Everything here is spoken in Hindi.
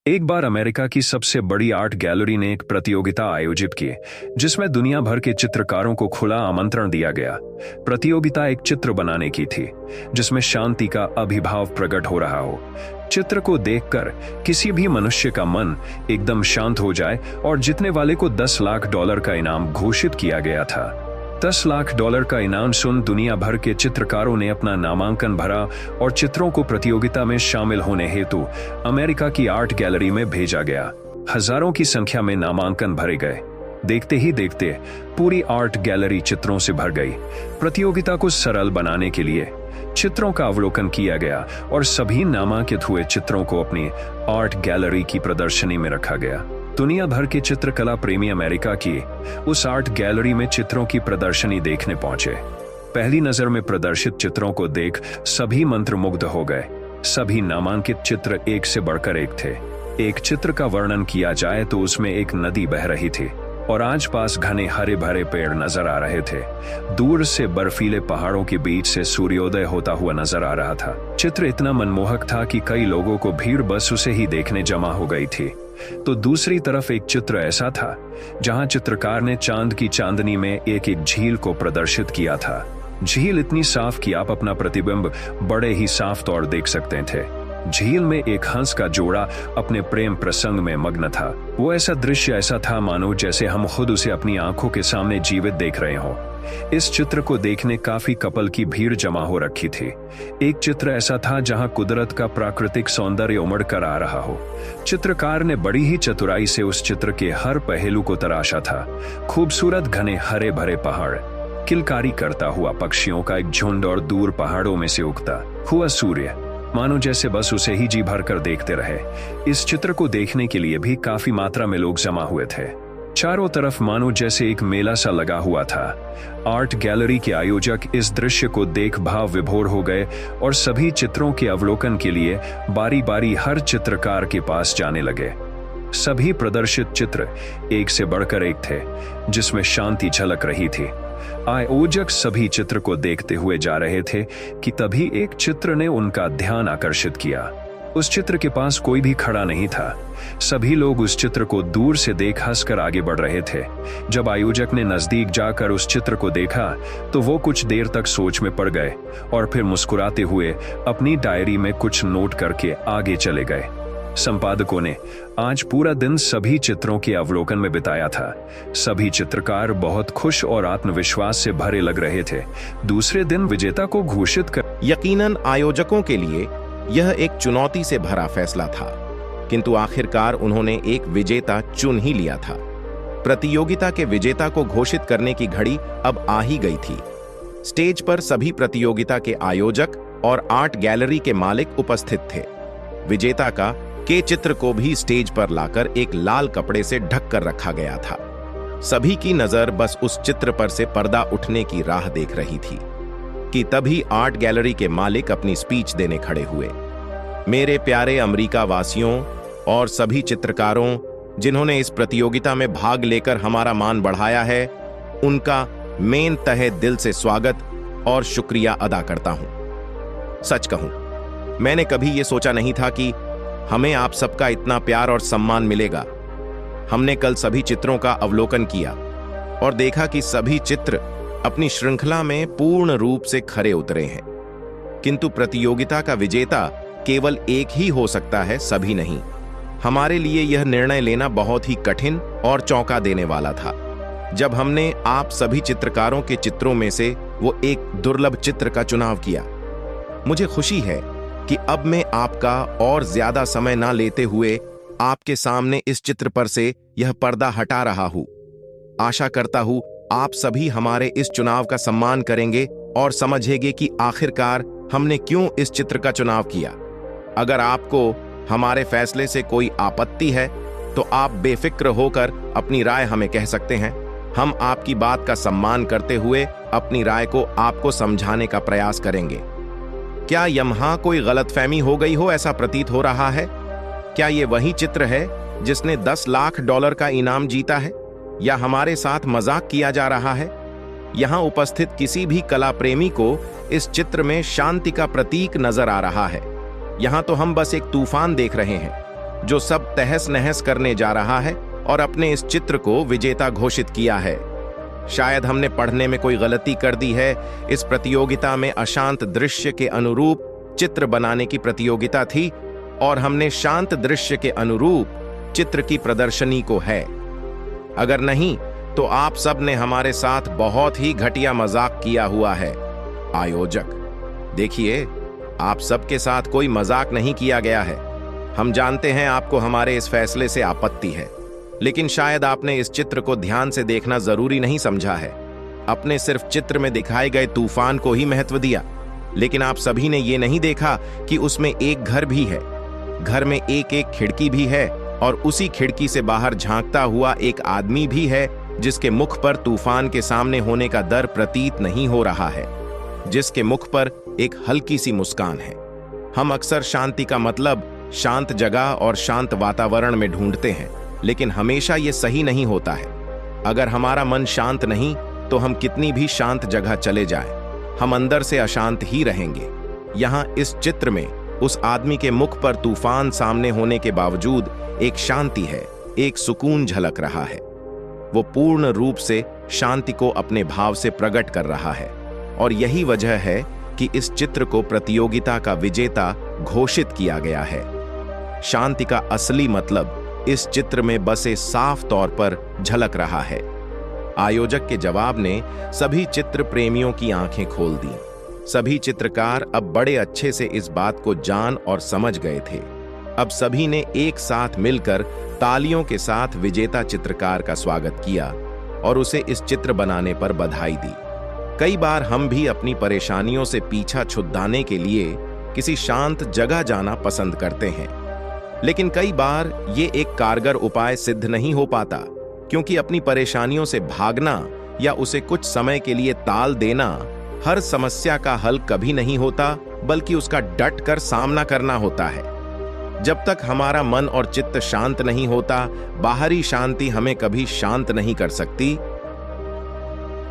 एक बार अमेरिका की सबसे बड़ी आर्ट गैलरी ने एक प्रतियोगिता आयोजित की, जिसमें दुनिया भर के चित्रकारों को खुला आमंत्रण दिया गया। प्रतियोगिता एक चित्र बनाने की थी, जिसमें शांति का अभिभाव प्रकट हो रहा हो। चित्र को देखकर किसी भी मनुष्य का मन एकदम शांत हो जाए और जीतने वाले को $10 लाख का इनाम घोषित किया गया था। $10 लाख का इनाम सुन दुनिया भर के चित्रकारों ने अपना नामांकन भरा और चित्रों को प्रतियोगिता में शामिल होने हेतु अमेरिका की आर्ट गैलरी में भेजा गया। हजारों की संख्या में नामांकन भरे गए। देखते ही देखते पूरी आर्ट गैलरी चित्रों से भर गई। प्रतियोगिता को सरल बनाने के लिए चित्रों का अवलोकन किया गया और सभी नामांकित हुए चित्रों को अपनी आर्ट गैलरी की प्रदर्शनी में रखा गया। दुनिया भर के चित्रकला प्रेमी अमेरिका की उस आर्ट गैलरी में चित्रों की प्रदर्शनी देखने पहुंचे। पहली नजर में प्रदर्शित चित्रों को देख सभी मंत्रमुग्ध हो गए। सभी नामांकित चित्र एक से बढ़कर एक थे। एक चित्र का वर्णन किया जाए तो उसमें एक नदी बह रही थी और आसपास घने हरे भरे पेड़ नजर आ रहे थे। दूर से बर्फीले पहाड़ों के बीच से सूर्योदय होता हुआ नजर आ रहा था। चित्र इतना मनमोहक था कि कई लोगों को भीड़ बस उसे ही देखने जमा हो गई थी। तो दूसरी तरफ एक चित्र ऐसा था जहां चित्रकार ने चांद की चांदनी में एक झील को प्रदर्शित किया था। झील इतनी साफ कि आप अपना प्रतिबिंब बड़े ही साफ तौर देख सकते थे। झील में एक हंस का जोड़ा अपने प्रेम प्रसंग में मग्न था। वो ऐसा दृश्य ऐसा था मानो जैसे हम खुद उसे अपनी आंखों के सामने जीवित देख रहे हों। इस चित्र को देखने काफी कपल की भीड़ जमा हो रखी थी। एक चित्र ऐसा था जहां कुदरत का प्राकृतिक सौंदर्य उमड़ कर आ रहा हो। चित्रकार ने बड़ी ही चतुराई से उस चित्र के हर पहलू को तराशा था। खूबसूरत घने हरे भरे पहाड़, किलकारी करता हुआ पक्षियों का एक झुंड और दूर पहाड़ों में से उगता हुआ सूर्य, मानो जैसे बस उसे ही जी भर कर देखते रहे। इस चित्र को देखने के लिए भी काफी मात्रा में लोग जमा हुए थे। चारों तरफ मानो जैसे एक मेला सा लगा हुआ था। आर्ट गैलरी के आयोजक इस दृश्य को देख भाव विभोर हो गए और सभी चित्रों के अवलोकन के लिए बारी बारी हर चित्रकार के पास जाने लगे। सभी प्रदर्शित चित्र एक से बढ़कर एक थे, जिसमें शांति झलक रही थी। आयोजक सभी चित्र को देखते हुए जा रहे थे कि तभी एक चित्र ने उनका ध्यान आकर्षित किया। उस चित्र के पास कोई भी खड़ा नहीं था। सभी लोग उस चित्र को दूर से देख हंसकर आगे बढ़ रहे थे। जब आयोजक ने नजदीक जाकर उस चित्र को देखा तो वो कुछ देर तक सोच में पड़ गए और फिर मुस्कुराते हुए अपनी डायरी में कुछ नोट करके आगे चले गए। संपादकों ने आज पूरा दिन सभी चित्रों के अवलोकन में बिताया था। सभी चित्रकार बहुत खुश और आत्मविश्वास से भरे लग रहे थे। दूसरे दिन विजेता को घोषित कर यकीनन आयोजकों के लिए यह एक चुनौती से भरा फैसला था, किंतु आखिरकार उन्होंने एक विजेता चुन ही लिया था। प्रतियोगिता के विजेता को घोषित करने की घड़ी अब आ ही गई थी। स्टेज पर सभी प्रतियोगिता के आयोजक और आर्ट गैलरी के मालिक उपस्थित थे। विजेता के चित्र को भी स्टेज पर लाकर एक लाल कपड़े से ढक कर रखा गया था। सभी की नजर बस उस चित्र पर से पर्दा उठने की राह देख रही थी कि तभी आर्ट गैलरी के मालिक अपनी स्पीच देने खड़े हुए। मेरे प्यारे अमेरिका वासियों और सभी चित्रकारों जिन्होंने इस प्रतियोगिता में भाग लेकर हमारा मान बढ़ाया है, उनका मेन तहे दिल से स्वागत और शुक्रिया अदा करता हूं। सच कहूं, मैंने कभी ये सोचा नहीं था कि हमें आप सबका इतना प्यार और सम्मान मिलेगा। हमने कल सभी चित्रों का अवलोकन किया और देखा कि सभी चित्र अपनी श्रृंखला में पूर्ण रूप से खरे उतरे हैं, किंतु प्रतियोगिता का विजेता केवल एक ही हो सकता है, सभी नहीं। हमारे लिए यह निर्णय लेना बहुत ही कठिन और चौंका देने वाला था। जब हमने आप सभी चित्रकारों के चित्रों में से वो एक दुर्लभ चित्र का चुनाव किया, मुझे खुशी है कि अब मैं आपका और ज्यादा समय ना लेते हुए आपके सामने इस चित्र पर से यह पर्दा हटा रहा हूं। आशा करता हूं आप सभी हमारे इस चुनाव का सम्मान करेंगे और समझेंगे कि आखिरकार हमने क्यों इस चित्र का चुनाव किया। अगर आपको हमारे फैसले से कोई आपत्ति है तो आप बेफिक्र होकर अपनी राय हमें कह सकते हैं। हम आपकी बात का सम्मान करते हुए अपनी राय को आपको समझाने का प्रयास करेंगे। क्या यहाँ कोई गलतफहमी हो गई हो, ऐसा प्रतीत हो रहा है? क्या ये वही चित्र है जिसने $10 लाख का इनाम जीता है, या हमारे साथ मजाक किया जा रहा है? यहाँ उपस्थित किसी भी कला प्रेमी को इस चित्र में शांति का प्रतीक नजर आ रहा है। यहाँ तो हम बस एक तूफान देख रहे हैं जो सब तहस नहस करने जा रहा है और अपने इस चित्र को विजेता घोषित किया है। शायद हमने पढ़ने में कोई गलती कर दी है। इस प्रतियोगिता में अशांत दृश्य के अनुरूप चित्र बनाने की प्रतियोगिता थी और हमने शांत दृश्य के अनुरूप चित्र की प्रदर्शनी को है। अगर नहीं तो आप सब ने हमारे साथ बहुत ही घटिया मजाक किया हुआ है। आयोजक, देखिए, आप सबके साथ कोई मजाक नहीं किया गया है। हम जानते हैं आपको हमारे इस फैसले से आपत्ति है, लेकिन शायद आपने इस चित्र को ध्यान से देखना जरूरी नहीं समझा है। अपने सिर्फ चित्र में दिखाए गए तूफान को ही महत्व दिया, लेकिन आप सभी ने ये नहीं देखा कि उसमें एक घर भी है। घर में एक एक खिड़की भी है और उसी खिड़की से बाहर झांकता हुआ एक आदमी भी है, जिसके मुख पर तूफान के सामने होने का डर प्रतीत नहीं हो रहा है, जिसके मुख पर एक हल्की सी मुस्कान है। हम अक्सर शांति का मतलब शांत जगह और शांत वातावरण में ढूंढते हैं, लेकिन हमेशा ये सही नहीं होता है। अगर हमारा मन शांत नहीं तो हम कितनी भी शांत जगह चले जाएं, हम अंदर से अशांत ही रहेंगे। यहाँ इस चित्र में उस आदमी के मुख पर तूफान सामने होने के बावजूद एक शांति है, एक सुकून झलक रहा है। वो पूर्ण रूप से शांति को अपने भाव से प्रकट कर रहा है और यही वजह है कि इस चित्र को प्रतियोगिता का विजेता घोषित किया गया है। शांति का असली मतलब इस चित्र में बसे साफ तौर पर झलक रहा है। आयोजक के जवाब ने सभी चित्र प्रेमियों की आंखें खोल दी। सभी चित्रकार अब बड़े अच्छे से इस बात को जान और समझ गए थे। अब सभी ने एक साथ मिलकर तालियों के साथ विजेता चित्रकार का स्वागत किया और उसे इस चित्र बनाने पर बधाई दी। कई बार हम भी अपनी परेशानियों से पीछा छुड़ाने के लिए किसी शांत जगह जाना पसंद करते हैं, लेकिन कई बार ये एक कारगर उपाय सिद्ध नहीं हो पाता, क्योंकि अपनी परेशानियों से भागना या उसे कुछ समय के लिए टाल देना हर समस्या का हल कभी नहीं होता, बल्कि उसका डट कर सामना करना होता है। जब तक हमारा मन और चित्त शांत नहीं होता, बाहरी शांति हमें कभी शांत नहीं कर सकती।